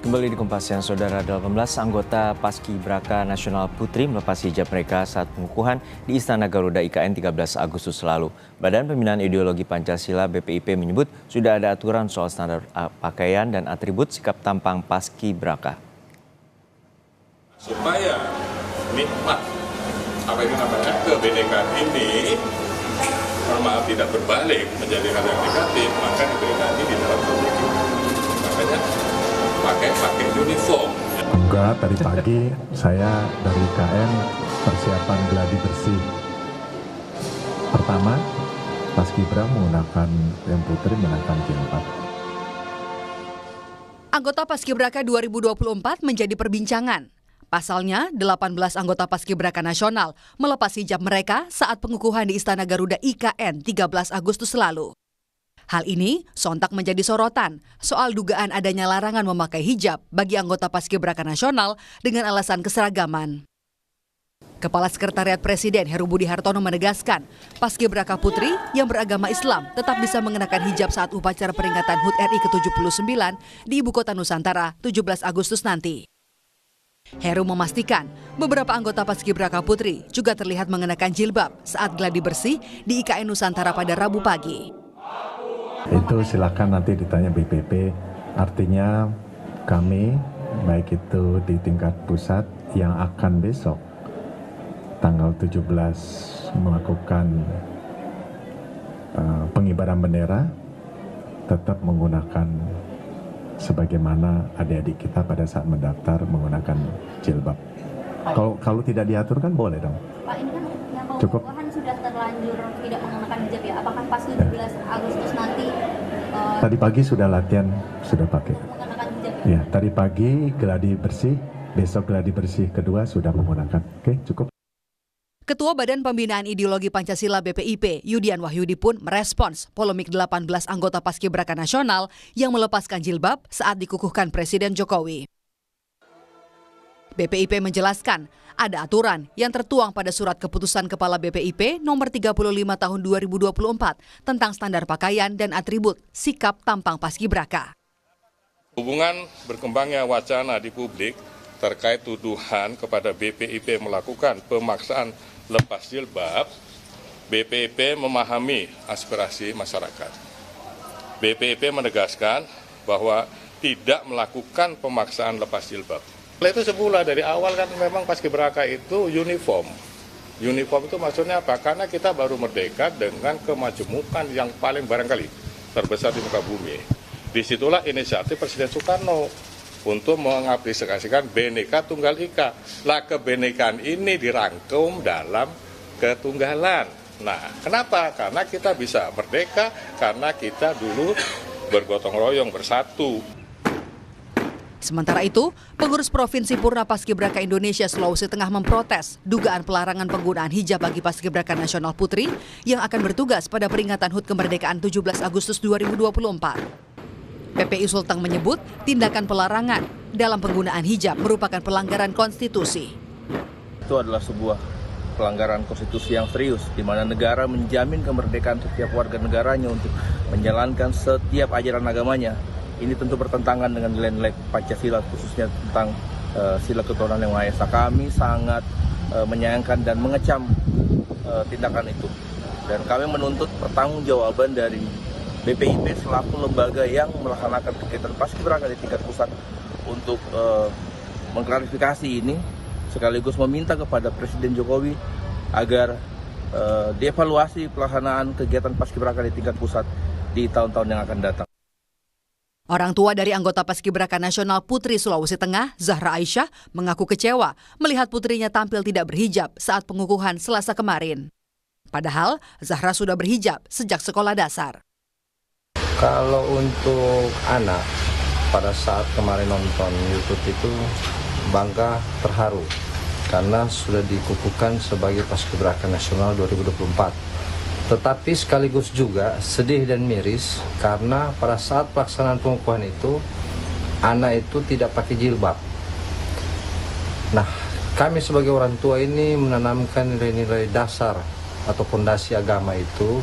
Kembali di Kompas Siang, Saudara. 18 anggota Paskibraka Nasional Putri melepas hijab mereka saat pengukuhan di Istana Garuda IKN 13 Agustus lalu. Badan Pembinaan Ideologi Pancasila (BPIP) menyebut sudah ada aturan soal standar pakaian dan atribut sikap tampang Paskibraka. Supaya nikmat kebinekaan ini, maaf tidak berbalik menjadi hal yang negatif, maka diberikan di dalam strategi. Makanya pakai uniform. Enggak, tadi pagi saya dari IKN persiapan gladi bersih. Pertama, Paskibra menggunakan yang putri menggunakan jilbab. Anggota Paskibraka 2024 menjadi perbincangan. Pasalnya, 18 anggota Paskibraka Nasional melepas hijab mereka saat pengukuhan di Istana Garuda IKN 13 Agustus lalu. Hal ini sontak menjadi sorotan soal dugaan adanya larangan memakai hijab bagi anggota Paskibraka Nasional dengan alasan keseragaman. Kepala Sekretariat Presiden Heru Budi Hartono menegaskan, Paskibraka Putri yang beragama Islam tetap bisa mengenakan hijab saat upacara peringatan HUT RI ke-79 di Ibu Kota Nusantara 17 Agustus nanti. Heru memastikan beberapa anggota Paskibraka Putri juga terlihat mengenakan jilbab saat gladi bersih di IKN Nusantara pada Rabu pagi. Itu silakan nanti ditanya BPP, artinya kami baik itu di tingkat pusat yang akan besok tanggal 17 melakukan pengibaran bendera tetap menggunakan sebagaimana adik-adik kita pada saat mendaftar menggunakan jilbab. Kalau tidak diatur kan boleh dong. Pak, ini kan yang cukup sudah terlanjur tidak mengenakan hijab ya. Apakah pas 17 Agustus nanti tadi pagi sudah latihan, sudah pakai. Mengenakan hijab? Ya, tadi pagi gladi bersih, besok gladi bersih kedua sudah menggunakan. Oke, cukup. Ketua Badan Pembinaan Ideologi Pancasila BPIP, Yudian Wahyudi pun merespons polemik 18 anggota Paskibraka Nasional yang melepaskan jilbab saat dikukuhkan Presiden Jokowi. BPIP menjelaskan, ada aturan yang tertuang pada Surat Keputusan Kepala BPIP nomor 35 tahun 2024 tentang standar pakaian dan atribut sikap tampang Paskibraka. Hubungan berkembangnya wacana di publik terkait tuduhan kepada BPIP melakukan pemaksaan lepas jilbab, BPIP memahami aspirasi masyarakat. BPIP menegaskan bahwa tidak melakukan pemaksaan lepas jilbab. Itu semula dari awal kan memang Paskibraka itu uniform. Uniform itu maksudnya apa? Karena kita baru merdeka dengan kemajemukan yang paling barangkali terbesar di muka bumi. Disitulah inisiatif Presiden Soekarno untuk mengaplikasikan Bhinneka Tunggal Ika. Lah kebinekaan ini dirangkum dalam ketunggalan. Nah, kenapa? Karena kita bisa merdeka, karena kita dulu bergotong royong bersatu. Sementara itu, pengurus Provinsi Purna Paskibraka Indonesia Sulawesi Tengah memprotes dugaan pelarangan penggunaan hijab bagi Paskibraka Nasional Putri yang akan bertugas pada peringatan HUT kemerdekaan 17 Agustus 2024. PPI Sulteng menyebut tindakan pelarangan dalam penggunaan hijab merupakan pelanggaran konstitusi. Itu adalah sebuah pelanggaran konstitusi yang serius, di mana negara menjamin kemerdekaan setiap warga negaranya untuk menjalankan setiap ajaran agamanya. Ini tentu bertentangan dengan nilai-nilai Pancasila, khususnya tentang sila ketuhanan yang Maha Esa. Kami sangat menyayangkan dan mengecam tindakan itu. Dan kami menuntut pertanggungjawaban dari BPIP selaku lembaga yang melaksanakan kegiatan Paskibraka di tingkat pusat untuk mengklarifikasi ini, sekaligus meminta kepada Presiden Jokowi agar dievaluasi pelaksanaan kegiatan Paskibraka di tingkat pusat di tahun-tahun yang akan datang. Orang tua dari anggota Paskibraka Nasional Putri Sulawesi Tengah, Zahra Aisyah, mengaku kecewa melihat putrinya tampil tidak berhijab saat pengukuhan Selasa kemarin. Padahal, Zahra sudah berhijab sejak sekolah dasar. Kalau untuk anak, pada saat kemarin nonton YouTube itu bangga, terharu, karena sudah dikukuhkan sebagai Paskibraka Nasional 2024. Tetapi sekaligus juga sedih dan miris karena pada saat pelaksanaan pengukuhan itu anak itu tidak pakai jilbab. Nah, kami sebagai orang tua ini menanamkan nilai-nilai dasar atau fondasi agama itu.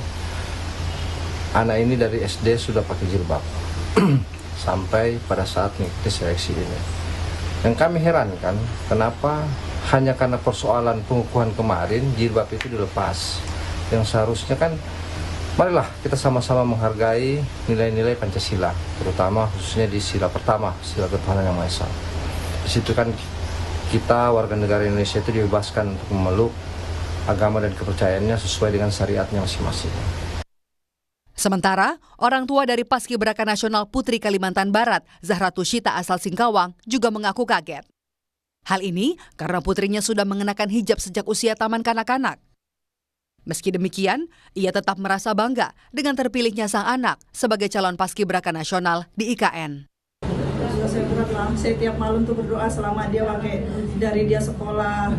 Anak ini dari SD sudah pakai jilbab. sampai pada saat mengikuti seleksi ini. Yang kami herankan, kenapa hanya karena persoalan pengukuhan kemarin jilbab itu dilepas. Yang seharusnya kan, marilah kita sama-sama menghargai nilai-nilai Pancasila, terutama khususnya di sila pertama, sila ketuhanan yang Maha Esa. Di situ kan kita warga negara Indonesia itu dibebaskan untuk memeluk agama dan kepercayaannya sesuai dengan syariatnya masing-masing. Sementara, orang tua dari Paskibraka Nasional Putri Kalimantan Barat, Zahra Tushita asal Singkawang, juga mengaku kaget. Hal ini karena putrinya sudah mengenakan hijab sejak usia taman kanak-kanak. Meski demikian, ia tetap merasa bangga dengan terpilihnya sang anak sebagai calon Paskibraka Nasional di IKN. Saya berat lah, saya tiap malam tuh berdoa selama dia pakai, dari dia sekolah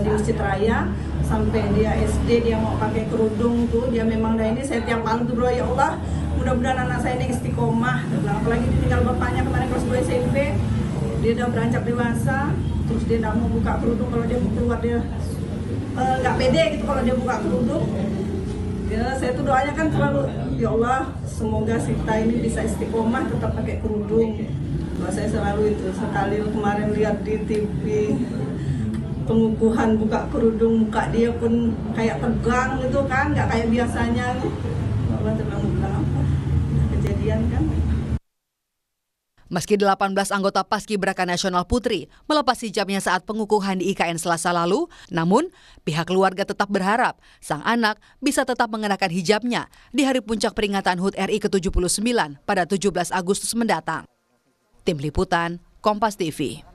di Masjid Raya sampai dia SD, dia mau pakai kerudung tuh, dia memang dah ini, saya tiap malam tuh berdoa, ya Allah mudah-mudahan anak saya ini istiqomah. Apalagi ditinggal bapaknya kemarin kelas 2 SMP, dia udah beranjak dewasa, terus dia udah mau buka kerudung, kalau dia mau keluar dia nggak pede gitu kalau dia buka kerudung. Ya, saya tuh doanya kan selalu, ya Allah semoga kita ini bisa istiqomah tetap pakai kerudung. Doa saya selalu itu. Sekali kemarin lihat di TV pengukuhan buka kerudung, muka dia pun kayak tegang gitu kan, nggak kayak biasanya. Allah terlalu bilang apa kejadian kan. Meski 18 anggota Paskibraka Nasional Putri melepas hijabnya saat pengukuhan di IKN Selasa lalu, namun pihak keluarga tetap berharap sang anak bisa tetap mengenakan hijabnya di hari puncak peringatan HUT RI ke-79 pada 17 Agustus mendatang. Tim Liputan, Kompas TV.